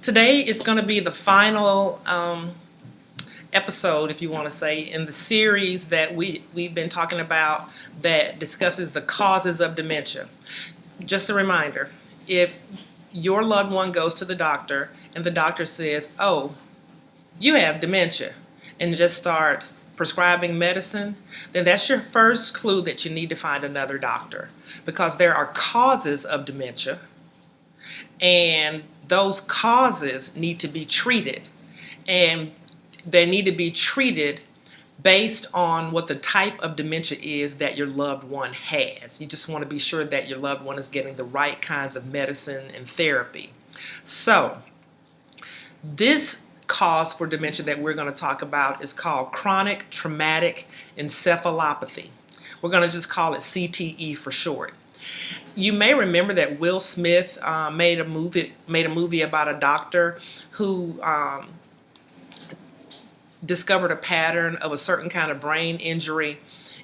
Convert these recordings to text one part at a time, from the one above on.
Today is going to be the final episode, if you want to say, in the series that we've been talking about that discusses the causes of dementia. Just a reminder, if your loved one goes to the doctor and the doctor says, "Oh, you have dementia," and just starts prescribing medicine, then that's your first clue that you need to find another doctor, because there are causes of dementia, and those causes need to be treated, and they need to be treated based on what the type of dementia is that your loved one has. You just want to be sure that your loved one is getting the right kinds of medicine and therapy. So this cause for dementia that we're going to talk about is called chronic traumatic encephalopathy. We're going to just call it CTE for short. You may remember that Will Smith made a movie about a doctor who discovered a pattern of a certain kind of brain injury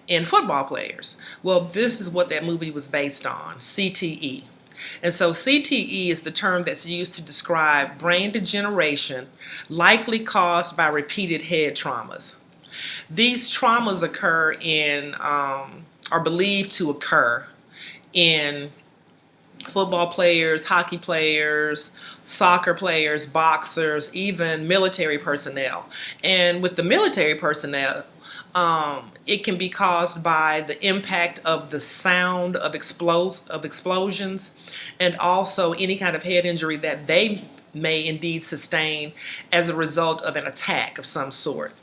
in football players. Well, this is what that movie was based on, CTE. And so CTE is the term that's used to describe brain degeneration likely caused by repeated head traumas. These traumas occur are believed to occur in football players, hockey players, soccer players, boxers, even military personnel. And with the military personnel, it can be caused by the impact of the sound of explosions, and also any kind of head injury that they may indeed sustain as a result of an attack of some sort.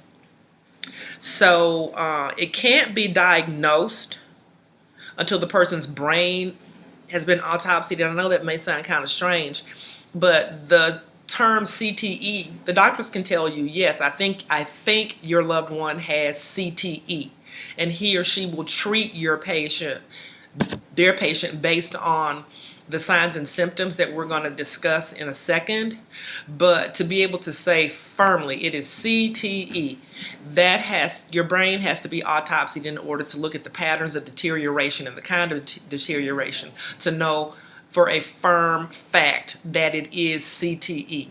So it can't be diagnosed until the person's brain has been autopsied. And I know that may sound kind of strange, but the term CTE, the doctors can tell you, yes, I think your loved one has CTE, and he or she will treat their patient based on the signs and symptoms that we're going to discuss in a second. But to be able to say firmly it is CTE, your brain has to be autopsied in order to look at the patterns of deterioration and the kind of deterioration to know for a firm fact that it is CTE.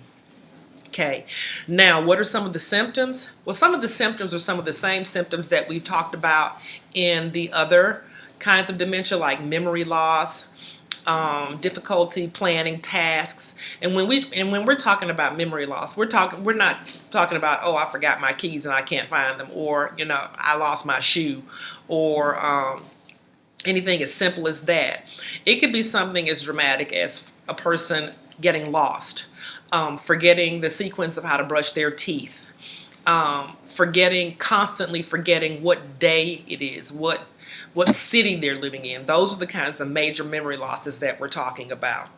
Okay, now what are some of the symptoms? Well, some of the symptoms are some of the same symptoms that we've talked about in the other kinds of dementia, like memory loss, difficulty planning tasks. And when we're talking about memory loss, we're not talking about, oh, I forgot my keys and I can't find them, or I lost my shoe, or anything as simple as that. It could be something as dramatic as a person getting lost, forgetting the sequence of how to brush their teeth, constantly forgetting what day it is, what city they're living in. Those are the kinds of major memory losses that we're talking about.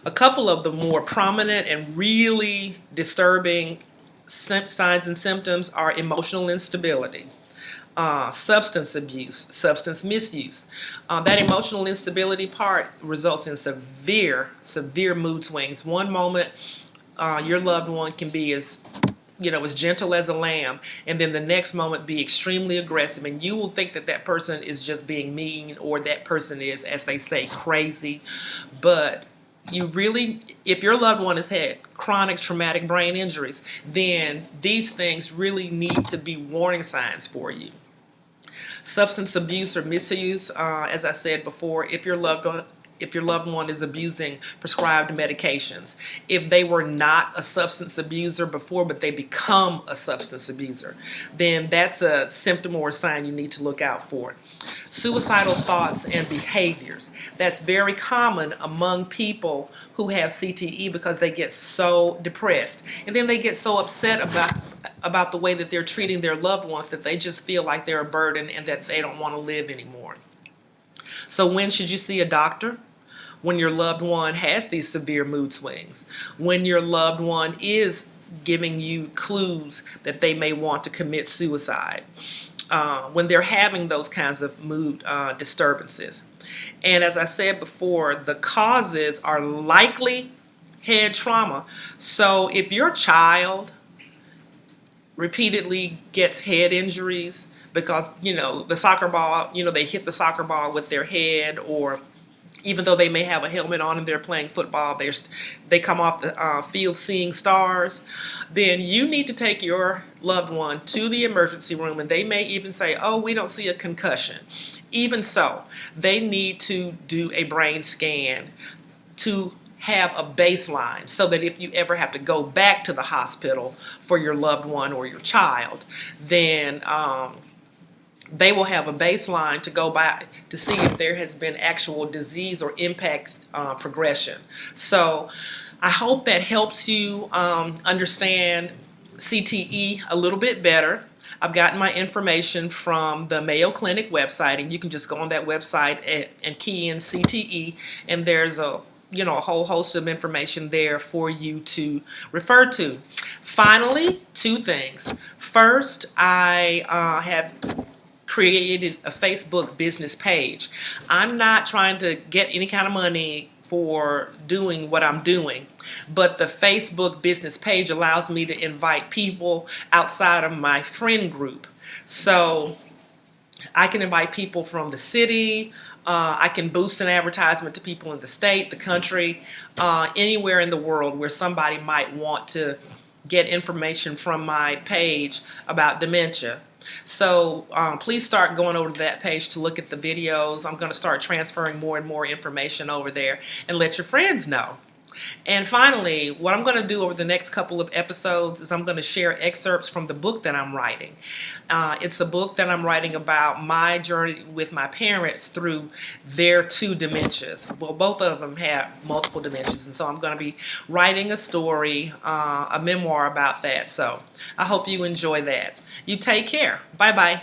A couple of the more prominent and really disturbing signs and symptoms are emotional instability, substance abuse, substance misuse. That emotional instability part results in severe mood swings. One moment, your loved one can be as gentle as a lamb, and then the next moment be extremely aggressive, and you will think that person is just being mean, or that person is, as they say, crazy. But if your loved one has had chronic traumatic brain injuries, then these things really need to be warning signs for you. Substance abuse or misuse, as I said before, if your loved one is abusing prescribed medications. If they were not a substance abuser before, but they become a substance abuser, then that's a symptom or a sign you need to look out for. Suicidal thoughts and behaviors. That's very common among people who have CTE, because they get so depressed, and then they get so upset about the way that they're treating their loved ones that they just feel like they're a burden and that they don't want to live anymore. So when should you see a doctor? When your loved one has these severe mood swings, when your loved one is giving you clues that they may want to commit suicide, when they're having those kinds of mood disturbances. And as I said before, the causes are likely head trauma. So if your child repeatedly gets head injuries because, the soccer ball, they hit the soccer ball with their head, or even though they may have a helmet on and they're playing football, they come off the field seeing stars, then you need to take your loved one to the emergency room, and they may even say, oh, we don't see a concussion. Even so, they need to do a brain scan to have a baseline, so that if you ever have to go back to the hospital for your loved one or your child, then they will have a baseline to go by to see if there has been actual disease or impact progression. So I hope that helps you understand CTE a little bit better. I've gotten my information from the Mayo Clinic website, and you can just go on that website and key in CTE, and there's a whole host of information there for you to refer to. Finally, two things. First, I have created a Facebook business page. I'm not trying to get any kind of money for doing what I'm doing, but the Facebook business page allows me to invite people outside of my friend group. So I can invite people from the city. I can boost an advertisement to people in the state, the country, anywhere in the world where somebody might want to get information from my page about dementia. So please start going over to that page to look at the videos. I'm going to start transferring more and more information over there, and let your friends know. And finally, what I'm going to do over the next couple of episodes is I'm going to share excerpts from the book that I'm writing. It's a book that I'm writing about my journey with my parents through their two dementias. Well, both of them have multiple dementias, and so I'm going to be writing a story, a memoir about that. So I hope you enjoy that. You take care. Bye-bye.